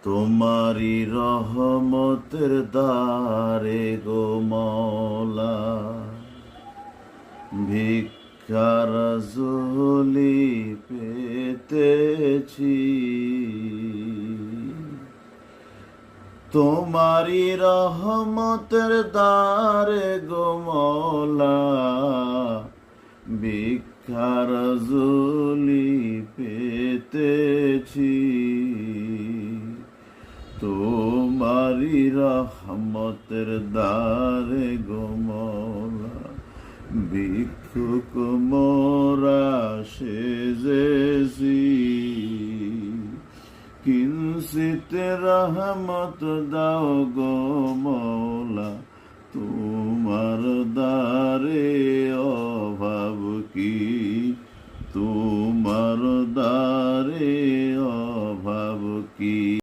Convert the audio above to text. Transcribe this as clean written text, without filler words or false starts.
তোমারি রহমতের দ্বারে গো মওলা, ভিক্ষার ঝুলি পেতেছি। তোমারি রহমতের দ্বারে গো মওলা, ভিক্ষার ঝুলি পেতেছি। তোমারি রহমতের দ্বারে গো মওলা, ভিক্ষুক মোরা সেজেছি। কিঞ্চিত রহমত দাও গো মওলা, তোমার দ্বারে অভাব কি, তোমার দ্বারে অভাব কি।